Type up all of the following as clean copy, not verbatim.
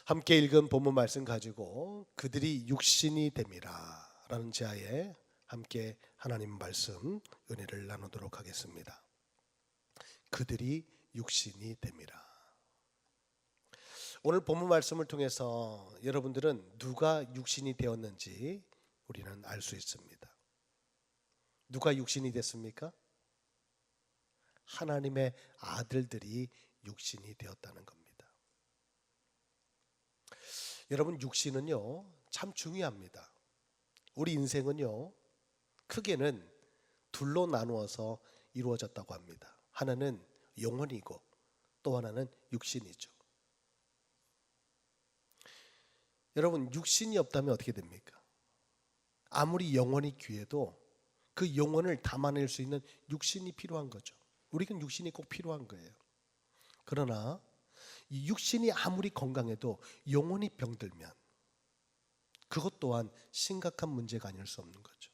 함께 읽은 본문 말씀 가지고 그들이 육신이 됨이라 라는 제하에 함께 하나님 말씀 은혜를 나누도록 하겠습니다. 그들이 육신이 됨이라. 오늘 본문 말씀을 통해서 여러분들은 누가 육신이 되었는지 우리는 알 수 있습니다. 누가 육신이 됐습니까? 하나님의 아들들이 육신이 되었다는 겁니다. 여러분, 육신은요 참 중요합니다. 우리 인생은요 크게는 둘로 나누어서 이루어졌다고 합니다. 하나는 영혼이고 또 하나는 육신이죠. 여러분, 육신이 없다면 어떻게 됩니까? 아무리 영혼이 귀해도 그 영혼을 담아낼 수 있는 육신이 필요한 거죠. 우리는 육신이 꼭 필요한 거예요. 그러나 이 육신이 아무리 건강해도 영혼이 병들면 그것 또한 심각한 문제가 아닐 수 없는 거죠.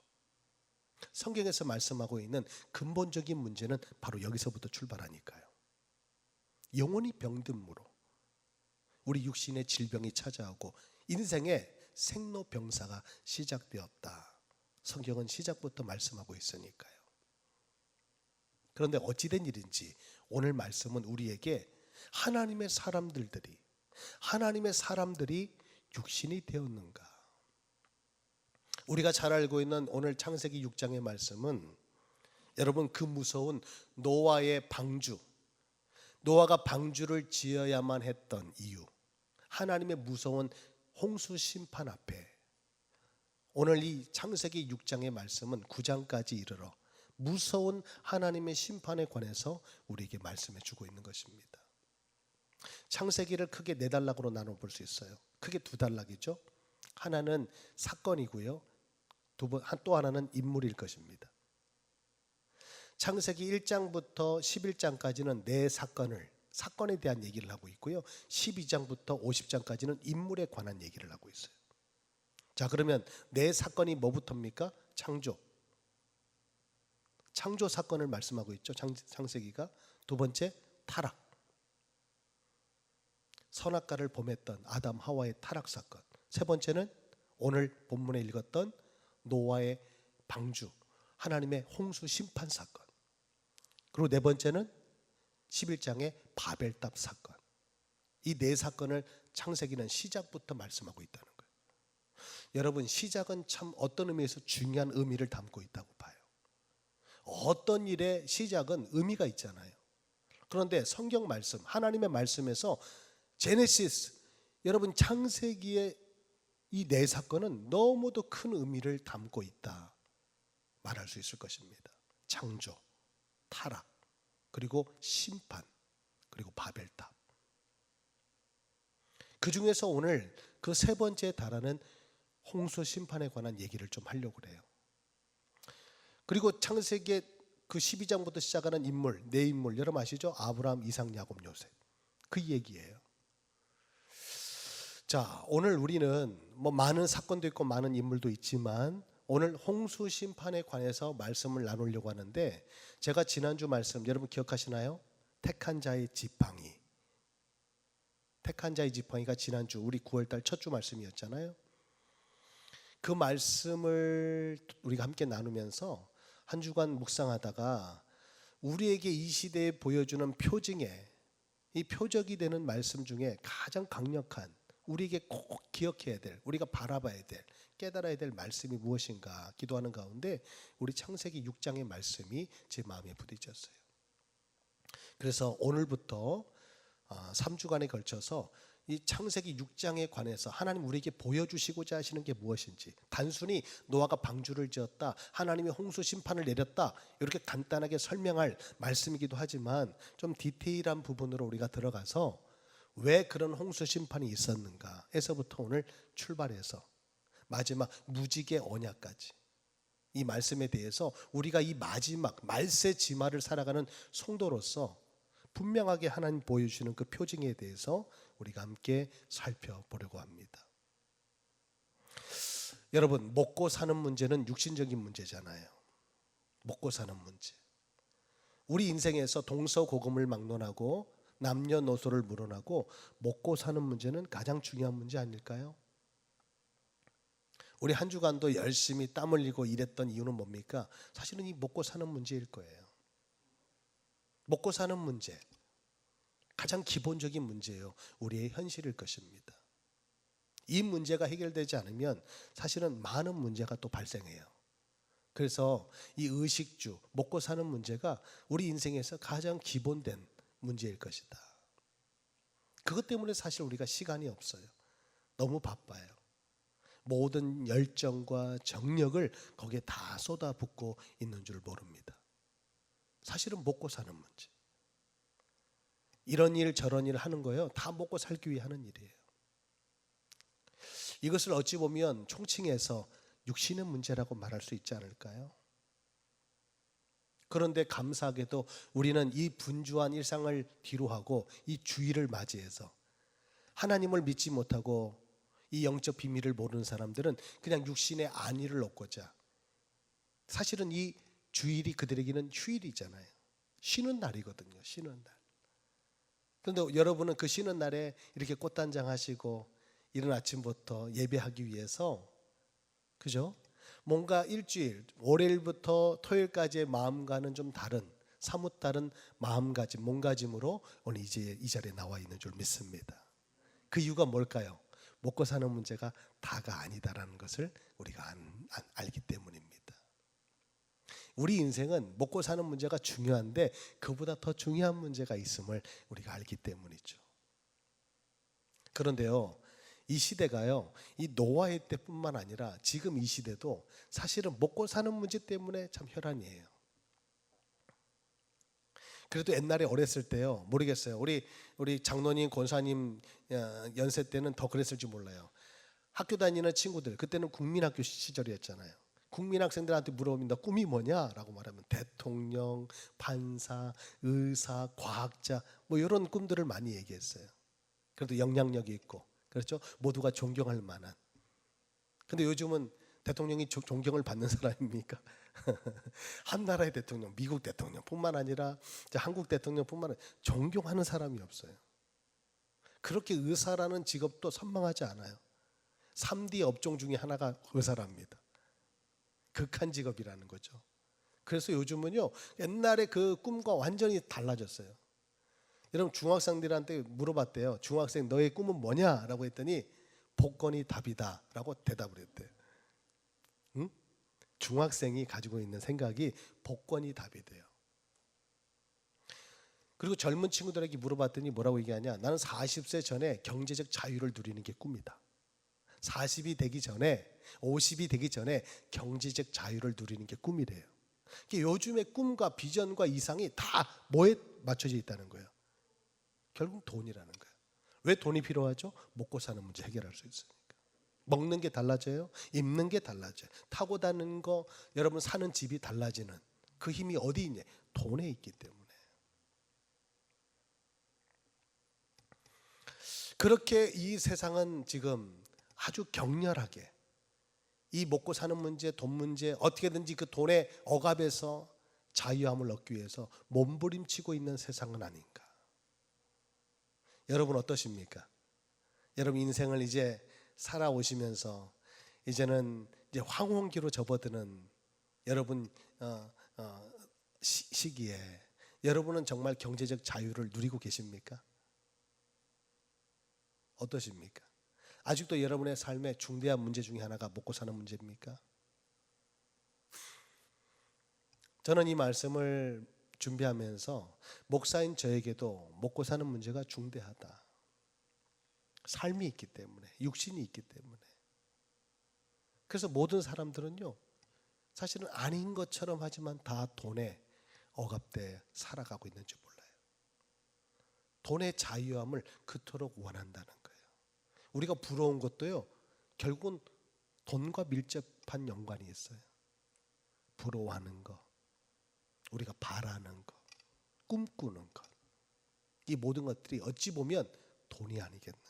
성경에서 말씀하고 있는 근본적인 문제는 바로 여기서부터 출발하니까요. 영혼이 병듦으로 우리 육신의 질병이 찾아오고 인생의 생로병사가 시작되었다. 성경은 시작부터 말씀하고 있으니까요. 그런데 어찌된 일인지 오늘 말씀은 우리에게 하나님의 사람들이 육신이 되었는가? 우리가 잘 알고 있는 오늘 창세기 6장의 말씀은 여러분 그 무서운 노아의 방주, 노아가 방주를 지어야만 했던 이유, 하나님의 무서운 홍수 심판 앞에 오늘 이 창세기 6장의 말씀은 9장까지 이르러 무서운 하나님의 심판에 관해서 우리에게 말씀해 주고 있는 것입니다. 창세기를 크게 네 단락으로 나눠 볼 수 있어요. 크게 두 단락이죠. 하나는 사건이고요. 또 하나는 인물일 것입니다. 창세기 1장부터 11장까지는 네 사건에 대한 얘기를 하고 있고요. 12장부터 50장까지는 인물에 관한 얘기를 하고 있어요. 자, 그러면 네 사건이 뭐부터입니까? 창조 사건을 말씀하고 있죠. 창세기가. 두 번째, 타락. 선악과를 범했던 아담 하와의 타락 사건. 세 번째는 오늘 본문에 읽었던 노아의 방주, 하나님의 홍수 심판 사건. 그리고 네 번째는 11장의 바벨탑 사건. 이 네 사건을 창세기는 시작부터 말씀하고 있다는 거예요. 여러분, 시작은 참 어떤 의미에서 중요한 의미를 담고 있다고 봐요. 어떤 일의 시작은 의미가 있잖아요. 그런데 성경 말씀, 하나님의 말씀에서 제네시스, 여러분 창세기의 이 네 사건은 너무도 큰 의미를 담고 있다 말할 수 있을 것입니다. 창조, 타락, 그리고 심판, 그리고 바벨탑. 그 중에서 오늘 그 세 번째에 달하는 홍수 심판에 관한 얘기를 좀 하려고 그래요. 그리고 창세기의 그 12장부터 시작하는 인물, 네 인물 여러분 아시죠? 아브라함, 이삭, 야곱, 요셉. 그 얘기예요. 자, 오늘 우리는 뭐 많은 사건도 있고 많은 인물도 있지만 오늘 홍수 심판에 관해서 말씀을 나누려고 하는데, 제가 지난주 말씀 여러분 기억하시나요? 택한 자의 지팡이. 택한 자의 지팡이가 지난주 우리 9월달 첫 주 말씀이었잖아요. 그 말씀을 우리가 함께 나누면서 한 주간 묵상하다가 우리에게 이 시대에 보여주는 이 표적이 되는 말씀 중에 가장 강력한, 우리에게 꼭 기억해야 될, 우리가 바라봐야 될, 깨달아야 될 말씀이 무엇인가 기도하는 가운데 우리 창세기 6장의 말씀이 제 마음에 부딪혔어요. 그래서 오늘부터 3주간에 걸쳐서 이 창세기 6장에 관해서 하나님 우리에게 보여주시고자 하시는 게 무엇인지, 단순히 노아가 방주를 지었다, 하나님이 홍수 심판을 내렸다, 이렇게 간단하게 설명할 말씀이기도 하지만 좀 디테일한 부분으로 우리가 들어가서 왜 그런 홍수 심판이 있었는가 에서부터 오늘 출발해서 마지막 무지개 언약까지 이 말씀에 대해서 우리가 이 마지막 말세 지마를 살아가는 성도로서 분명하게 하나님 보여주시는 그 표징에 대해서 우리가 함께 살펴보려고 합니다. 여러분, 먹고 사는 문제는 육신적인 문제잖아요. 먹고 사는 문제. 우리 인생에서 동서고금을 막론하고 남녀노소를 물어나고 먹고 사는 문제는 가장 중요한 문제 아닐까요? 우리 한 주간도 열심히 땀 흘리고 일했던 이유는 뭡니까? 사실은 이 먹고 사는 문제일 거예요. 먹고 사는 문제, 가장 기본적인 문제예요. 우리의 현실일 것입니다. 이 문제가 해결되지 않으면 사실은 많은 문제가 또 발생해요. 그래서 이 의식주, 먹고 사는 문제가 우리 인생에서 가장 기본된 문제일 것이다. 그것 때문에 사실 우리가 시간이 없어요. 너무 바빠요. 모든 열정과 정력을 거기에 다 쏟아붓고 있는 줄 모릅니다. 사실은 먹고 사는 문제. 이런 일 저런 일 하는 거예요. 다 먹고 살기 위해 하는 일이에요. 이것을 어찌 보면 총칭해서 육신의 문제라고 말할 수 있지 않을까요? 그런데 감사하게도 우리는 이 분주한 일상을 뒤로하고 이 주일을 맞이해서 하나님을 믿지 못하고 이 영적 비밀을 모르는 사람들은 그냥 육신의 안위를 얻고자, 사실은 이 주일이 그들에게는 휴일이잖아요. 쉬는 날이거든요. 쉬는 날. 그런데 여러분은 그 쉬는 날에 이렇게 꽃단장 하시고 이른 아침부터 예배하기 위해서, 그죠? 뭔가 일주일, 월요일부터 토요일까지의 마음과는 좀 다른, 사뭇 다른 마음가짐, 몸가짐으로 오늘 이제 이 자리에 나와 있는 줄 믿습니다. 그 이유가 뭘까요? 먹고 사는 문제가 다가 아니다라는 것을 우리가 알기 때문입니다. 우리 인생은 먹고 사는 문제가 중요한데 그보다 더 중요한 문제가 있음을 우리가 알기 때문이죠. 그런데요, 이 시대가요, 이 노아의 때뿐만 아니라 지금 이 시대도 사실은 먹고 사는 문제 때문에 참 혈안이에요. 그래도 옛날에 어렸을 때요, 모르겠어요. 우리 장로님, 권사님 연세 때는 더 그랬을지 몰라요. 학교 다니는 친구들, 그때는 국민학교 시절이었잖아요. 국민학생들한테 물어보면 너 꿈이 뭐냐라고 말하면 대통령, 판사, 의사, 과학자 뭐 이런 꿈들을 많이 얘기했어요. 그래도 영향력이 있고, 그렇죠? 모두가 존경할 만한. 근데 요즘은 대통령이 존경을 받는 사람입니까? 한 나라의 대통령, 미국 대통령뿐만 아니라 한국 대통령뿐만 아니라 존경하는 사람이 없어요. 그렇게 의사라는 직업도 선망하지 않아요. 3D 업종 중에 하나가 의사랍니다. 극한 직업이라는 거죠. 그래서 요즘은요, 옛날에 그 꿈과 완전히 달라졌어요. 여러분 중학생들한테 물어봤대요. 중학생 너의 꿈은 뭐냐라고 했더니 복권이 답이다 라고 대답을 했대요. 응? 중학생이 가지고 있는 생각이 복권이 답이 돼요. 그리고 젊은 친구들에게 물어봤더니 뭐라고 얘기하냐, 나는 40세 전에 경제적 자유를 누리는 게 꿈이다. 40이 되기 전에, 50이 되기 전에 경제적 자유를 누리는 게 꿈이래요. 요즘의 꿈과 비전과 이상이 다 뭐에 맞춰져 있다는 거예요? 결국 돈이라는 거예요. 왜 돈이 필요하죠? 먹고 사는 문제 해결할 수 있으니까. 먹는 게 달라져요. 입는 게 달라져요. 타고 다니는 거, 여러분 사는 집이 달라지는 그 힘이 어디 있냐? 돈에 있기 때문에. 그렇게 이 세상은 지금 아주 격렬하게 이 먹고 사는 문제, 돈 문제, 어떻게든지 그 돈의 억압에서 자유함을 얻기 위해서 몸부림치고 있는 세상은 아닌가. 여러분 어떠십니까? 여러분 인생을 이제 살아오시면서 이제는 이제 황혼기로 접어드는 여러분 시기에 여러분은 정말 경제적 자유를 누리고 계십니까? 어떠십니까? 아직도 여러분의 삶의 중대한 문제 중에 하나가 먹고 사는 문제입니까? 저는 이 말씀을 준비하면서 목사인 저에게도 먹고 사는 문제가 중대하다. 삶이 있기 때문에, 육신이 있기 때문에. 그래서 모든 사람들은요, 사실은 아닌 것처럼 하지만 다 돈에 억압돼 살아가고 있는지 몰라요. 돈의 자유함을 그토록 원한다는 거예요. 우리가 부러운 것도요, 결국은 돈과 밀접한 연관이 있어요. 부러워하는 거, 우리가 바라는 것, 꿈꾸는 것, 이 모든 것들이 어찌 보면 돈이 아니겠는가.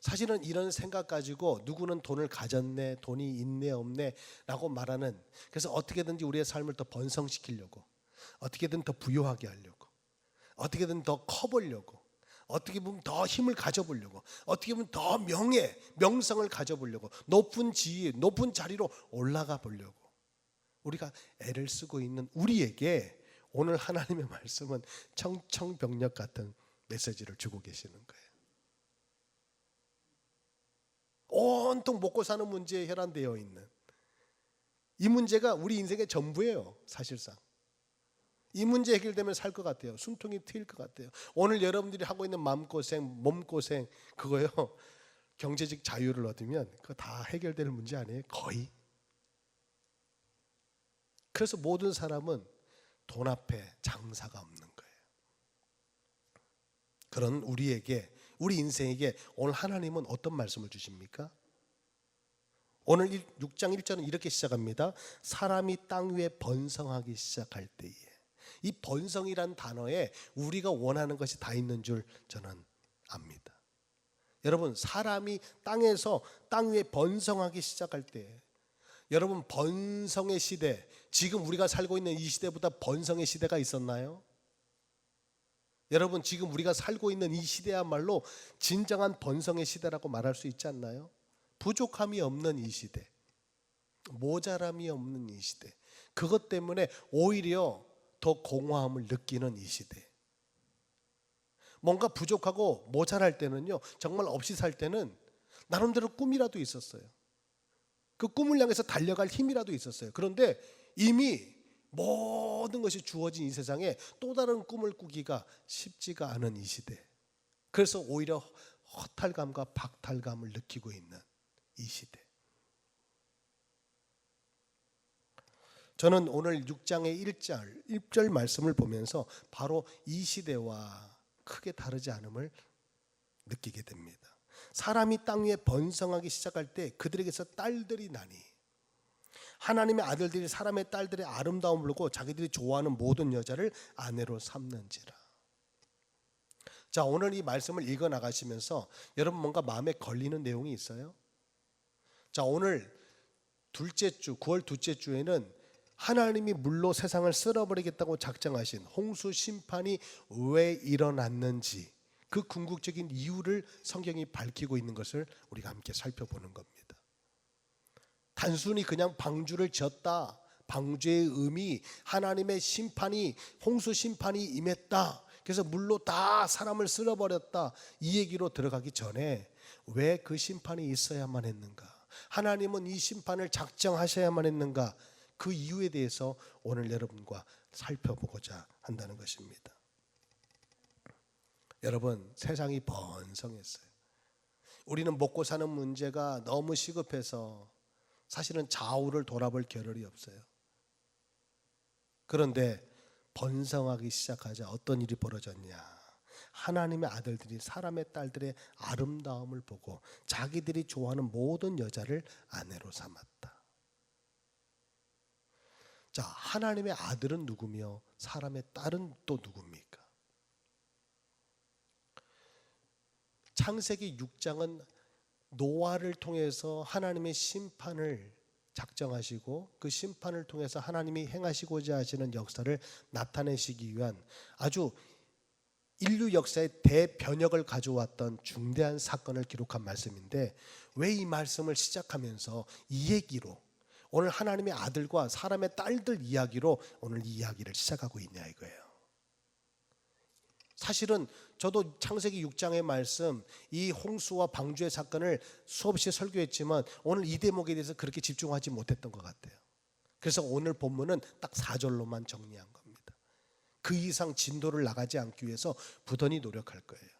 사실은 이런 생각 가지고 누구는 돈을 가졌네, 돈이 있네 없네 라고 말하는, 그래서 어떻게든지 우리의 삶을 더 번성시키려고, 어떻게든 더 부유하게 하려고, 어떻게든 더 커보려고, 어떻게 보면 더 힘을 가져보려고, 어떻게 보면 더 명성을 가져보려고, 높은 지위, 높은 자리로 올라가 보려고 우리가 애를 쓰고 있는 우리에게 오늘 하나님의 말씀은 청청병력 같은 메시지를 주고 계시는 거예요. 온통 먹고 사는 문제에 혈안되어 있는 이 문제가 우리 인생의 전부예요. 사실상 이 문제 해결되면 살 것 같아요. 숨통이 트일 것 같아요. 오늘 여러분들이 하고 있는 마음고생, 몸고생 그거요, 경제적 자유를 얻으면 그거 다 해결될 문제 아니에요. 거의. 그래서 모든 사람은 돈 앞에 장사가 없는 거예요. 그런 우리에게, 우리 인생에게 오늘 하나님은 어떤 말씀을 주십니까? 오늘 6장 1절은 이렇게 시작합니다. 사람이 땅 위에 번성하기 시작할 때에. 이 번성이란 단어에 우리가 원하는 것이 다 있는 줄 저는 압니다. 여러분, 사람이 땅에서 땅 위에 번성하기 시작할 때, 여러분, 번성의 시대, 지금 우리가 살고 있는 이 시대보다 번성의 시대가 있었나요? 여러분, 지금 우리가 살고 있는 이 시대야말로 진정한 번성의 시대라고 말할 수 있지 않나요? 부족함이 없는 이 시대, 모자람이 없는 이 시대, 그것 때문에 오히려 더 공허함을 느끼는 이 시대. 뭔가 부족하고 모자랄 때는요, 정말 없이 살 때는 나름대로 꿈이라도 있었어요. 그 꿈을 향해서 달려갈 힘이라도 있었어요. 그런데 이미 모든 것이 주어진 이 세상에 또 다른 꿈을 꾸기가 쉽지가 않은 이 시대. 그래서 오히려 허탈감과 박탈감을 느끼고 있는 이 시대. 저는 오늘 6장의 1절 말씀을 보면서 바로 이 시대와 크게 다르지 않음을 느끼게 됩니다. 사람이 땅 위에 번성하기 시작할 때 그들에게서 딸들이 나니, 하나님의 아들들이 사람의 딸들의 아름다움을 보고 자기들이 좋아하는 모든 여자를 아내로 삼는지라. 자, 오늘 이 말씀을 읽어 나가시면서 여러분 뭔가 마음에 걸리는 내용이 있어요? 자, 오늘 둘째 주, 9월 둘째 주에는 하나님이 물로 세상을 쓸어버리겠다고 작정하신 홍수 심판이 왜 일어났는지, 그 궁극적인 이유를 성경이 밝히고 있는 것을 우리가 함께 살펴보는 겁니다. 단순히 그냥 방주를 지었다, 방주의 의미, 하나님의 심판이, 홍수 심판이 임했다, 그래서 물로 다 사람을 쓸어버렸다, 이 얘기로 들어가기 전에 왜 그 심판이 있어야만 했는가, 하나님은 이 심판을 작정하셔야만 했는가, 그 이유에 대해서 오늘 여러분과 살펴보고자 한다는 것입니다. 여러분, 세상이 번성했어요. 우리는 먹고 사는 문제가 너무 시급해서 사실은 좌우를 돌아볼 겨를이 없어요. 그런데 번성하기 시작하자 어떤 일이 벌어졌냐, 하나님의 아들들이 사람의 딸들의 아름다움을 보고 자기들이 좋아하는 모든 여자를 아내로 삼았다. 자, 하나님의 아들은 누구며 사람의 딸은 또 누굽니까? 창세기 6장은 노아를 통해서 하나님의 심판을 작정하시고 그 심판을 통해서 하나님이 행하시고자 하시는 역사를 나타내시기 위한 아주 인류 역사의 대변혁을 가져왔던 중대한 사건을 기록한 말씀인데, 왜 이 말씀을 시작하면서 이 얘기로, 오늘 하나님의 아들과 사람의 딸들 이야기로 오늘 이 이야기를 시작하고 있냐 이거예요. 사실은 저도 창세기 6장의 말씀, 이 홍수와 방주의 사건을 수없이 설교했지만 오늘 이 대목에 대해서 그렇게 집중하지 못했던 것 같아요. 그래서 오늘 본문은 딱 4절로만 정리한 겁니다. 그 이상 진도를 나가지 않기 위해서 부단히 노력할 거예요.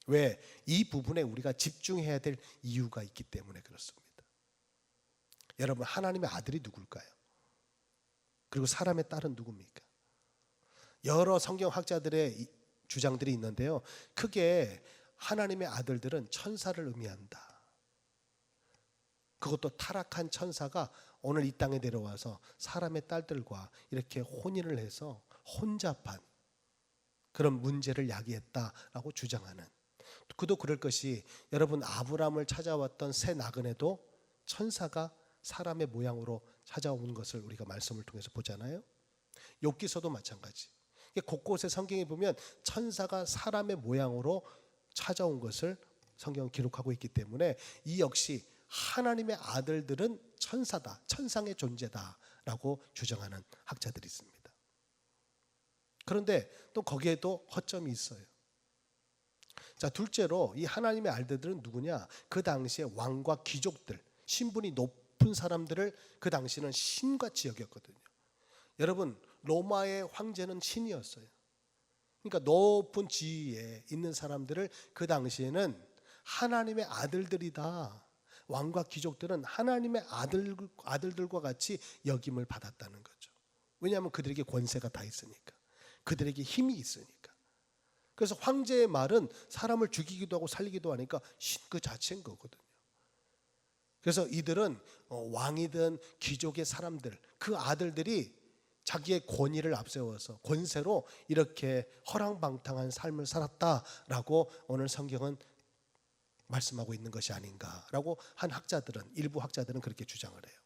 왜? 이 부분에 우리가 집중해야 될 이유가 있기 때문에 그렇습니다. 여러분, 하나님의 아들이 누굴까요? 그리고 사람의 딸은 누굽니까? 여러 성경학자들의 주장들이 있는데요, 크게 하나님의 아들들은 천사를 의미한다. 그것도 타락한 천사가 오늘 이 땅에 내려와서 사람의 딸들과 이렇게 혼인을 해서 혼잡한 그런 문제를 야기했다라고 주장하는, 그도 그럴 것이, 여러분 아브라함을 찾아왔던 새 나그네도 천사가 사람의 모양으로 찾아온 것을 우리가 말씀을 통해서 보잖아요. 욥기서도 마찬가지. 곳곳에 성경에 보면 천사가 사람의 모양으로 찾아온 것을 성경은 기록하고 있기 때문에 이 역시 하나님의 아들들은 천사다, 천상의 존재다라고 주장하는 학자들이 있습니다. 그런데 또 거기에도 허점이 있어요. 자, 둘째로 이 하나님의 아들들은 누구냐? 그 당시에 왕과 귀족들, 신분이 높은 사람들을 그 당시는 신같이 여겼거든요. 여러분, 로마의 황제는 신이었어요. 그러니까 높은 지위에 있는 사람들을 그 당시에는 하나님의 아들들이다. 왕과 귀족들은 하나님의 아들들과 같이 여김을 받았다는 거죠. 왜냐하면 그들에게 권세가 다 있으니까. 그들에게 힘이 있으니까. 그래서 황제의 말은 사람을 죽이기도 하고 살리기도 하니까 신 그 자체인 거거든요. 그래서 이들은 왕이든 귀족의 사람들, 그 아들들이 자기의 권위를 앞세워서 권세로 이렇게 허랑방탕한 삶을 살았다라고 오늘 성경은 말씀하고 있는 것이 아닌가라고 한 학자들은, 일부 학자들은 그렇게 주장을 해요.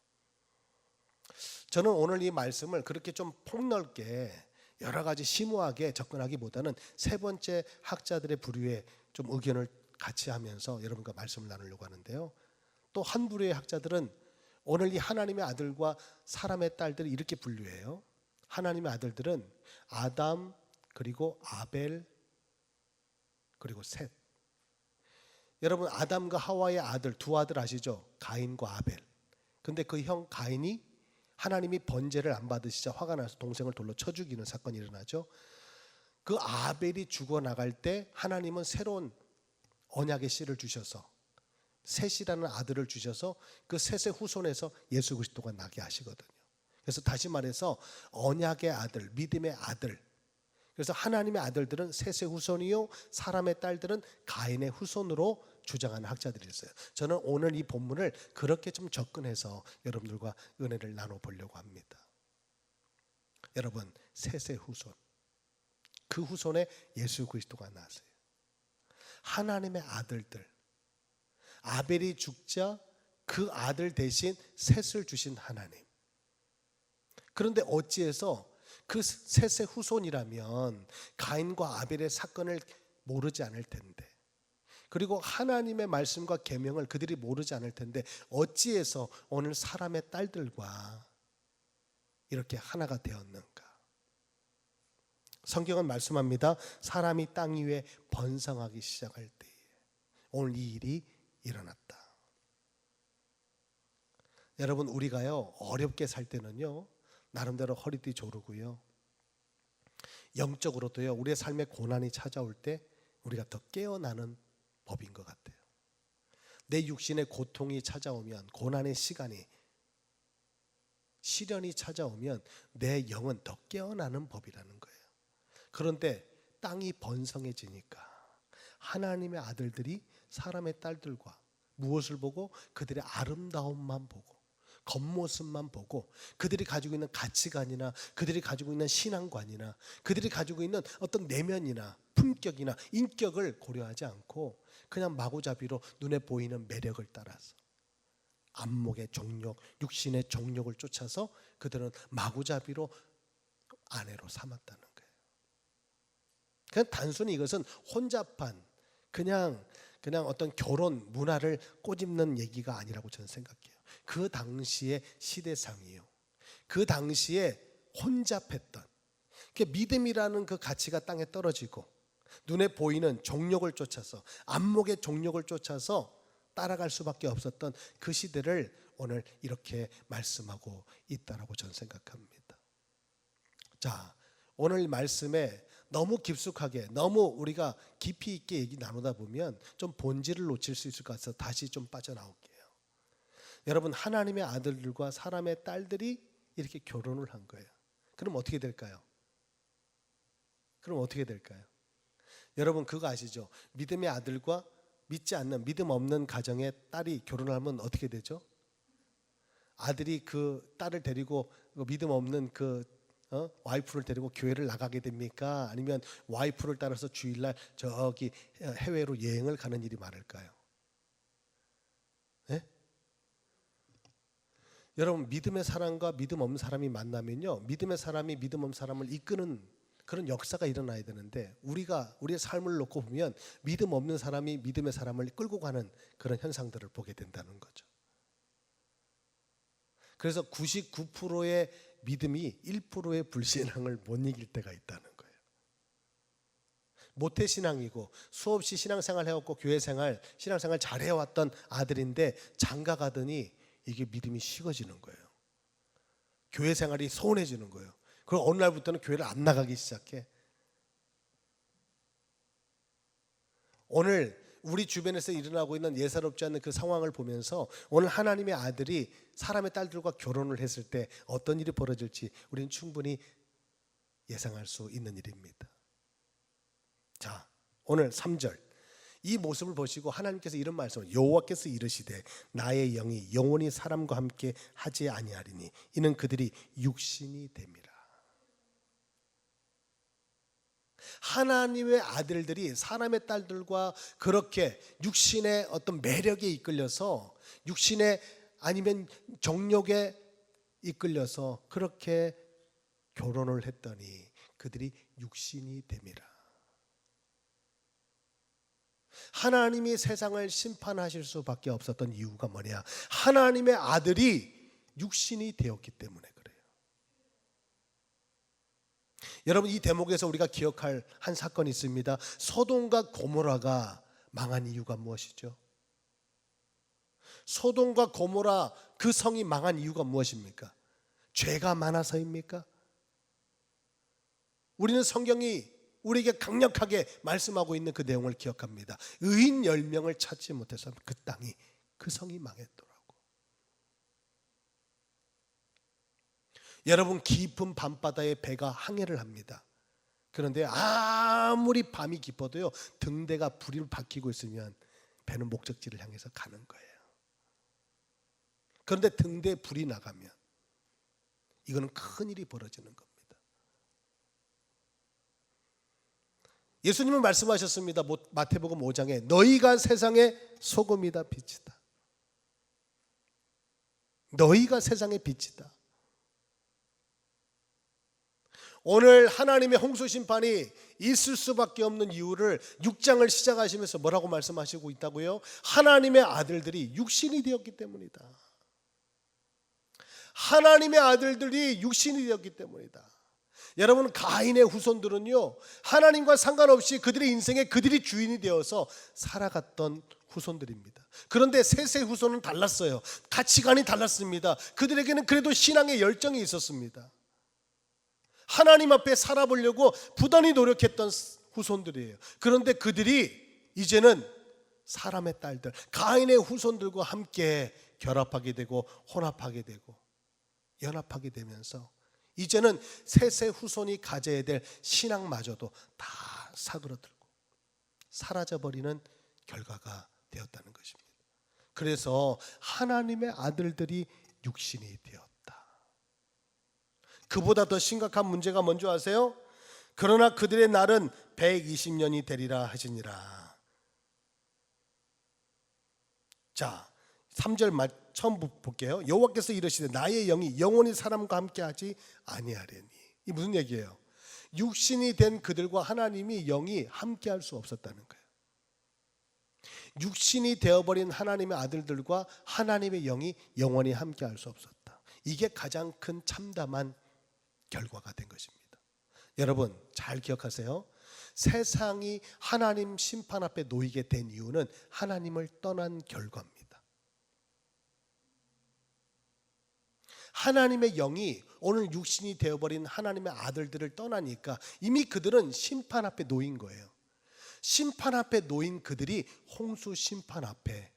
저는 오늘 이 말씀을 그렇게 좀 폭넓게 여러 가지 심오하게 접근하기보다는 세 번째 학자들의 부류에 좀 의견을 같이 하면서 여러분과 말씀을 나누려고 하는데요. 또 한 부류의 학자들은 오늘 이 하나님의 아들과 사람의 딸들이 이렇게 분류해요. 하나님의 아들들은 아담, 그리고 아벨, 그리고 셋. 여러분, 아담과 하와의 아들, 두 아들 아시죠? 가인과 아벨. 근데 그 형 가인이 하나님이 번제를 안 받으시자 화가 나서 동생을 돌로 쳐 죽이는 사건이 일어나죠. 그 아벨이 죽어나갈 때 하나님은 새로운 언약의 씨를 주셔서 셋이라는 아들을 주셔서 그 셋의 후손에서 예수 그리스도가 나게 하시거든요. 그래서 다시 말해서 언약의 아들, 믿음의 아들. 그래서 하나님의 아들들은 셋의 후손이요, 사람의 딸들은 가인의 후손으로 주장하는 학자들이 있어요. 저는 오늘 이 본문을 그렇게 좀 접근해서 여러분들과 은혜를 나눠보려고 합니다. 여러분, 셋의 후손, 그 후손에 예수 그리스도가 나세요. 하나님의 아들들, 아벨이 죽자 그 아들 대신 셋을 주신 하나님. 그런데 어찌해서 그 셋의 후손이라면 가인과 아벨의 사건을 모르지 않을 텐데, 그리고 하나님의 말씀과 계명을 그들이 모르지 않을 텐데 어찌해서 오늘 사람의 딸들과 이렇게 하나가 되었는가? 성경은 말씀합니다. 사람이 땅 위에 번성하기 시작할 때에 오늘 이 일이 일어났다. 여러분, 우리가요 어렵게 살 때는요 나름대로 허리띠 조르고요, 영적으로도요 우리의 삶에 고난이 찾아올 때 우리가 더 깨어나는 법인 것 같아요. 내 육신의 고통이 찾아오면, 고난의 시간이, 시련이 찾아오면 내 영은 더 깨어나는 법이라는 거예요. 그런데 땅이 번성해지니까 하나님의 아들들이 사람의 딸들과 무엇을 보고? 그들의 아름다움만 보고, 겉모습만 보고, 그들이 가지고 있는 가치관이나 그들이 가지고 있는 신앙관이나 그들이 가지고 있는 어떤 내면이나 품격이나 인격을 고려하지 않고 그냥 마구잡이로 눈에 보이는 매력을 따라서 안목의 정욕, 육신의 정욕을 쫓아서 그들은 마구잡이로 아내로 삼았다는 거예요. 그냥 단순히 이것은 혼잡한 그냥 어떤 결혼 문화를 꼬집는 얘기가 아니라고 저는 생각해요. 그 당시의 시대상이에요. 그 당시에 혼잡했던 그 믿음이라는 그 가치가 땅에 떨어지고 눈에 보이는 정욕을 쫓아서, 안목의 정욕을 쫓아서 따라갈 수밖에 없었던 그 시대를 오늘 이렇게 말씀하고 있다라고 저는 생각합니다. 자, 오늘 말씀에 너무 깊숙하게, 너무 우리가 깊이 있게 얘기 나누다 보면 좀 본질을 놓칠 수 있을 것 같아서 다시 좀 빠져나올게요. 여러분, 하나님의 아들들과 사람의 딸들이 이렇게 결혼을 한 거예요. 그럼 어떻게 될까요? 여러분, 그거 아시죠? 믿음의 아들과 믿지 않는, 믿음 없는 가정의 딸이 결혼하면 어떻게 되죠? 아들이 그 딸을 데리고 믿음 없는 그 와이프를 데리고 교회를 나가게 됩니까? 아니면 와이프를 따라서 주일날 저기 해외로 여행을 가는 일이 많을까요? 네? 여러분, 믿음의 사람과 믿음 없는 사람이 만나면요, 믿음의 사람이 믿음 없는 사람을 이끄는 그런 역사가 일어나야 되는데 우리의 삶을 놓고 보면 믿음 없는 사람이 믿음의 사람을 끌고 가는 그런 현상들을 보게 된다는 거죠. 그래서 99%의 믿음이 1%의 불신앙을 못 이길 때가 있다는 거예요. 모태신앙이고 수없이 신앙생활 해왔고 교회생활, 신앙생활 잘해왔던 아들인데 장가 가더니 이게 믿음이 식어지는 거예요. 교회생활이 소원해지는 거예요. 그리고 어느 날부터는 교회를 안 나가기 시작해. 오늘 우리 주변에서 일어나고 있는 예사롭지 않는 그 상황을 보면서 오늘 하나님의 아들이 사람의 딸들과 결혼을 했을 때 어떤 일이 벌어질지 우리는 충분히 예상할 수 있는 일입니다. 자, 오늘 3절 이 모습을 보시고 하나님께서 이런 말씀을, 여호와께서 이르시되 나의 영이 영원히 사람과 함께 하지 아니하리니 이는 그들이 육신이 됨이라. 하나님의 아들들이 사람의 딸들과 그렇게 육신의 어떤 매력에 이끌려서, 육신의 아니면 정욕에 이끌려서 그렇게 결혼을 했더니 그들이 육신이 됨이라. 하나님이 세상을 심판하실 수밖에 없었던 이유가 뭐냐? 하나님의 아들이 육신이 되었기 때문에 그래요. 여러분, 이 대목에서 우리가 기억할 한 사건이 있습니다. 소돔과 고모라가 망한 이유가 무엇이죠? 소돔과 고모라 그 성이 망한 이유가 무엇입니까? 죄가 많아서입니까? 우리는 성경이 우리에게 강력하게 말씀하고 있는 그 내용을 기억합니다. 의인 10명을 찾지 못해서 그 땅이, 그 성이 망했더라고. 여러분, 깊은 밤바다에 배가 항해를 합니다. 그런데 아무리 밤이 깊어도요, 등대가 불을 밝히고 있으면 배는 목적지를 향해서 가는 거예요. 그런데 등대에 불이 나가면 이거는 큰일이 벌어지는 겁니다. 예수님은 말씀하셨습니다. 마태복음 5장에 너희가 세상의 소금이다 빛이다. 너희가 세상의 빛이다. 오늘 하나님의 홍수 심판이 있을 수밖에 없는 이유를 6장을 시작하시면서 뭐라고 말씀하시고 있다고요? 하나님의 아들들이 육신이 되었기 때문이다. 하나님의 아들들이 육신이 되었기 때문이다. 여러분, 가인의 후손들은요, 하나님과 상관없이 그들의 인생에 그들이 주인이 되어서 살아갔던 후손들입니다. 그런데 셋의 후손은 달랐어요. 가치관이 달랐습니다. 그들에게는 그래도 신앙의 열정이 있었습니다. 하나님 앞에 살아보려고 부단히 노력했던 후손들이에요. 그런데 그들이 이제는 사람의 딸들, 가인의 후손들과 함께 결합하게 되고 혼합하게 되고 연합하게 되면서 이제는 셋의 후손이 가져야 될 신앙마저도 다 사그러들고 사라져버리는 결과가 되었다는 것입니다. 그래서 하나님의 아들들이 육신이 되었다. 그보다 더 심각한 문제가 뭔지 아세요? 그러나 그들의 날은 120년이 되리라 하시니라. 자, 3절 처음 볼게요. 여호와께서 이르시되 나의 영이 영원히 사람과 함께하지 아니하리니. 이 무슨 얘기예요? 육신이 된 그들과 하나님이 영이 함께할 수 없었다는 거예요. 육신이 되어버린 하나님의 아들들과 하나님의 영이 영원히 함께할 수 없었다. 이게 가장 큰 참담한 결과가 된 것입니다. 여러분, 잘 기억하세요. 세상이 하나님 심판 앞에 놓이게 된 이유는 하나님을 떠난 결과입니다. 하나님의 영이 오늘 육신이 되어버린 하나님의 아들들을 떠나니까 이미 그들은 심판 앞에 놓인 거예요. 심판 앞에 놓인 그들이 홍수 심판 앞에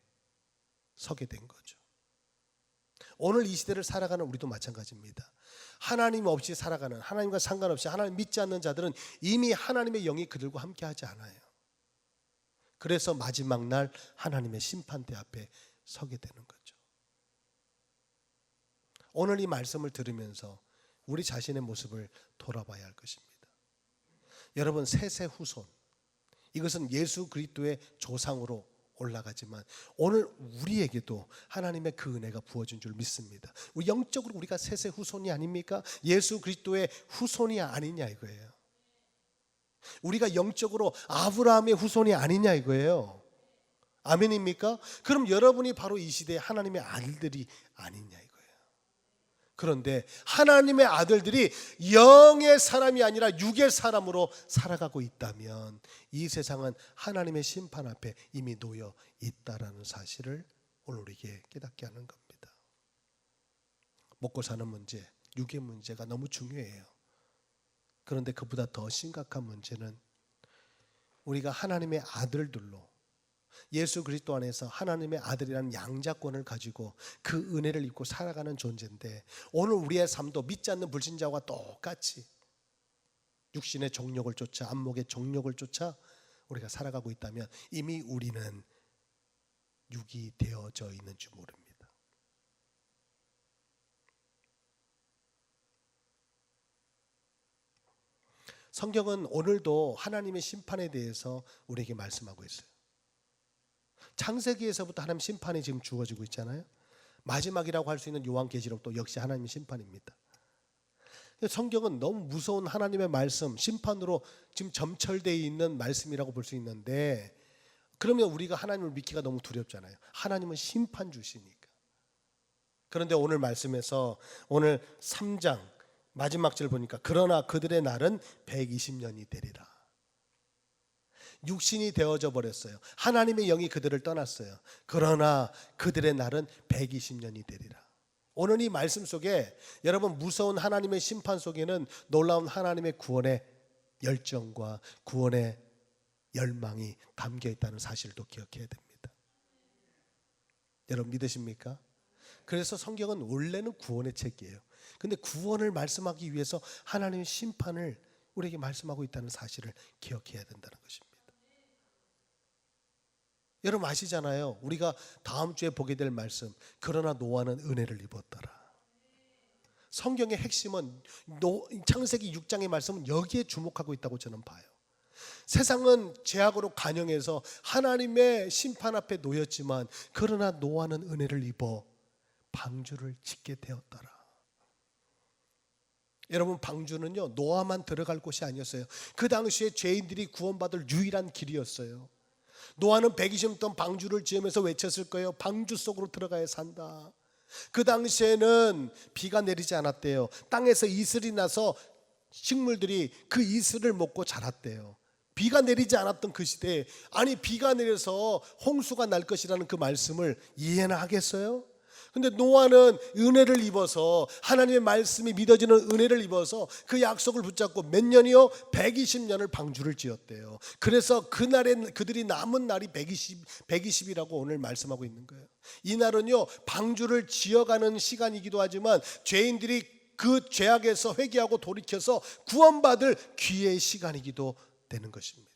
서게 된 거죠. 오늘 이 시대를 살아가는 우리도 마찬가지입니다. 하나님 없이 살아가는, 하나님과 상관없이 하나님 믿지 않는 자들은 이미 하나님의 영이 그들과 함께하지 않아요. 그래서 마지막 날 하나님의 심판대 앞에 서게 되는 거죠. 오늘 이 말씀을 들으면서 우리 자신의 모습을 돌아봐야 할 것입니다. 여러분, 셋의 후손, 이것은 예수 그리스도의 조상으로 올라가지만 오늘 우리에게도 하나님의 그 은혜가 부어진 줄 믿습니다. 영적으로 우리가 셋의 후손이 아닙니까? 예수 그리스도의 후손이 아니냐 이거예요. 우리가 영적으로 아브라함의 후손이 아니냐 이거예요. 아멘입니까? 그럼 여러분이 바로 이 시대의 하나님의 아들들이 아니냐 이거예요. 그런데 하나님의 아들들이 영의 사람이 아니라 육의 사람으로 살아가고 있다면 이 세상은 하나님의 심판 앞에 이미 놓여 있다라는 사실을 오늘 우리에게 깨닫게 하는 겁니다. 먹고 사는 문제, 육의 문제가 너무 중요해요. 그런데 그보다 더 심각한 문제는 우리가 하나님의 아들들로 예수 그리스도 안에서 하나님의 아들이라는 양자권을 가지고 그 은혜를 입고 살아가는 존재인데 오늘 우리의 삶도 믿지 않는 불신자와 똑같이 육신의 정욕을 쫓아 안목의 정욕을 쫓아 우리가 살아가고 있다면 이미 우리는 육이 되어져 있는 줄 모릅니다. 성경은 오늘도 하나님의 심판에 대해서 우리에게 말씀하고 있어요. 창세기에서부터 하나님 심판이 지금 주어지고 있잖아요. 마지막이라고 할 수 있는 요한계시록도 역시 하나님의 심판입니다. 성경은 너무 무서운 하나님의 말씀, 심판으로 지금 점철되어 있는 말씀이라고 볼 수 있는데 그러면 우리가 하나님을 믿기가 너무 두렵잖아요. 하나님은 심판 주시니까. 그런데 오늘 말씀에서 오늘 3장 마지막 절 보니까 그러나 그들의 날은 120년이 되리라. 육신이 되어져 버렸어요. 하나님의 영이 그들을 떠났어요. 그러나 그들의 날은 120년이 되리라. 오늘 이 말씀 속에 여러분 무서운 하나님의 심판 속에는 놀라운 하나님의 구원의 열정과 구원의 열망이 담겨 있다는 사실도 기억해야 됩니다. 여러분 믿으십니까? 그래서 성경은 원래는 구원의 책이에요. 근데 구원을 말씀하기 위해서 하나님의 심판을 우리에게 말씀하고 있다는 사실을 기억해야 된다는 것입니다. 여러분 아시잖아요. 우리가 다음 주에 보게 될 말씀 그러나 노아는 은혜를 입었더라. 성경의 핵심은 창세기 6장의 말씀은 여기에 주목하고 있다고 저는 봐요. 세상은 죄악으로 간영해서 하나님의 심판 앞에 놓였지만 그러나 노아는 은혜를 입어 방주를 짓게 되었더라. 여러분 방주는요 노아만 들어갈 곳이 아니었어요. 그 당시에 죄인들이 구원받을 유일한 길이었어요. 노아는 120년 동안 방주를 지으면서 외쳤을 거예요. 방주 속으로 들어가야 산다. 그 당시에는 비가 내리지 않았대요. 땅에서 이슬이 나서 식물들이 그 이슬을 먹고 자랐대요. 비가 내리지 않았던 그 시대에 아니 비가 내려서 홍수가 날 것이라는 그 말씀을 이해나 하겠어요? 근데 노아는 은혜를 입어서 하나님의 말씀이 믿어지는 은혜를 입어서 그 약속을 붙잡고 몇 년이요? 120년을 방주를 지었대요. 그래서 그날에 그들이 남은 날이 120이라고 오늘 말씀하고 있는 거예요. 이 날은요 방주를 지어가는 시간이기도 하지만 죄인들이 그 죄악에서 회개하고 돌이켜서 구원받을 기회의 시간이기도 되는 것입니다.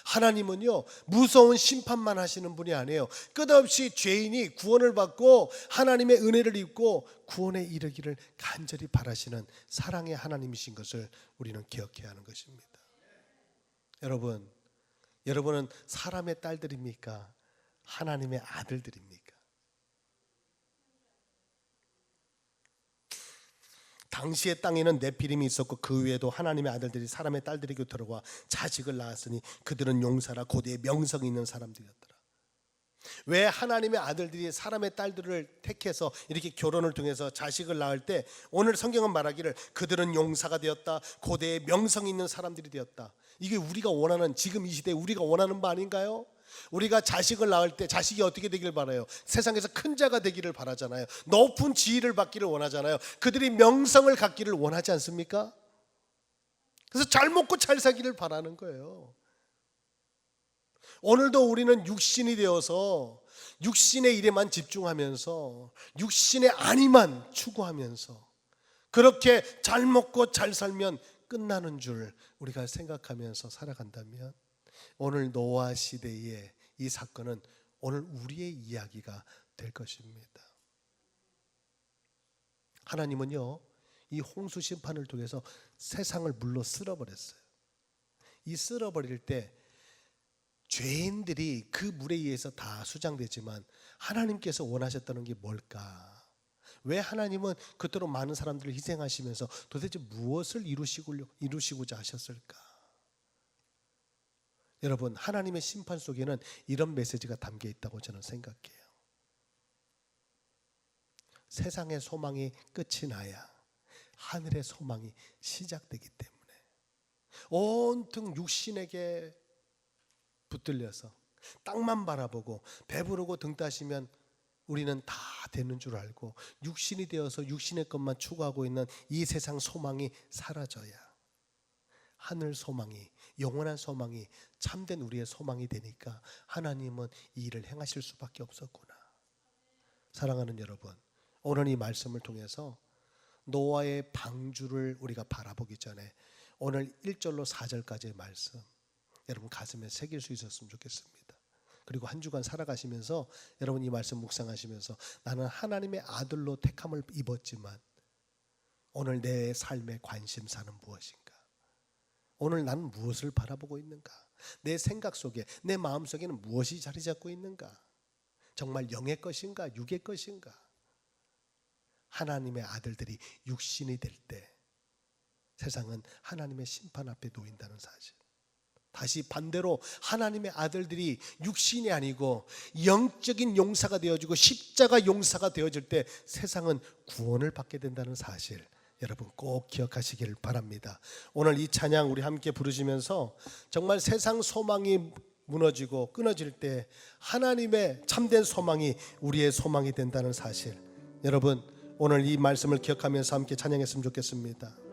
하나님은요 무서운 심판만 하시는 분이 아니에요. 끝없이 죄인이 구원을 받고 하나님의 은혜를 입고 구원에 이르기를 간절히 바라시는 사랑의 하나님이신 것을 우리는 기억해야 하는 것입니다. 여러분은 사람의 딸들입니까? 하나님의 아들들입니까? 당시의 땅에는 네피림이 있었고 그 외에도 하나님의 아들들이 사람의 딸들에게 들어와 자식을 낳았으니 그들은 용사라 고대의 명성이 있는 사람들이었더라. 왜 하나님의 아들들이 사람의 딸들을 택해서 이렇게 결혼을 통해서 자식을 낳을 때 오늘 성경은 말하기를 그들은 용사가 되었다. 고대의 명성이 있는 사람들이 되었다. 이게 우리가 원하는 지금 이 시대에 우리가 원하는 바 아닌가요? 우리가 자식을 낳을 때 자식이 어떻게 되길 바라요? 세상에서 큰 자가 되기를 바라잖아요. 높은 지위를 받기를 원하잖아요. 그들이 명성을 갖기를 원하지 않습니까? 그래서 잘 먹고 잘 살기를 바라는 거예요. 오늘도 우리는 육신이 되어서 육신의 일에만 집중하면서 육신의 안위만 추구하면서 그렇게 잘 먹고 잘 살면 끝나는 줄 우리가 생각하면서 살아간다면 오늘 노아 시대의 이 사건은 오늘 우리의 이야기가 될 것입니다. 하나님은요 이 홍수 심판을 통해서 세상을 물로 쓸어버렸어요. 이 쓸어버릴 때 죄인들이 그 물에 의해서 다 수장되지만 하나님께서 원하셨다는 게 뭘까? 왜 하나님은 그토록 많은 사람들을 희생하시면서 도대체 무엇을 이루시고자 하셨을까? 여러분, 하나님의 심판 속에는 이런 메시지가 담겨 있다고 저는 생각해요. 세상의 소망이 끝이 나야 하늘의 소망이 시작되기 때문에 온통 육신에게 붙들려서 땅만 바라보고 배부르고 등 따시면 우리는 다 되는 줄 알고 육신이 되어서 육신의 것만 추구하고 있는 이 세상 소망이 사라져야 하늘 소망이, 영원한 소망이 참된 우리의 소망이 되니까 하나님은 이 일을 행하실 수밖에 없었구나. 사랑하는 여러분, 오늘 이 말씀을 통해서 노아의 방주를 우리가 바라보기 전에 오늘 1절로 4절까지의 말씀 여러분 가슴에 새길 수 있었으면 좋겠습니다. 그리고 한 주간 살아가시면서 여러분 이 말씀 묵상하시면서 나는 하나님의 아들로 택함을 입었지만 오늘 내 삶의 관심사는 무엇인가? 오늘 나는 무엇을 바라보고 있는가? 내 생각 속에, 내 마음 속에는 무엇이 자리 잡고 있는가? 정말 영의 것인가? 육의 것인가? 하나님의 아들들이 육신이 될 때 세상은 하나님의 심판 앞에 놓인다는 사실. 다시 반대로 하나님의 아들들이 육신이 아니고 영적인 용사가 되어지고 십자가 용사가 되어질 때 세상은 구원을 받게 된다는 사실 여러분 꼭 기억하시길 바랍니다. 오늘 이 찬양 우리 함께 부르시면서 정말 세상 소망이 무너지고 끊어질 때 하나님의 참된 소망이 우리의 소망이 된다는 사실 여러분 오늘 이 말씀을 기억하면서 함께 찬양했으면 좋겠습니다.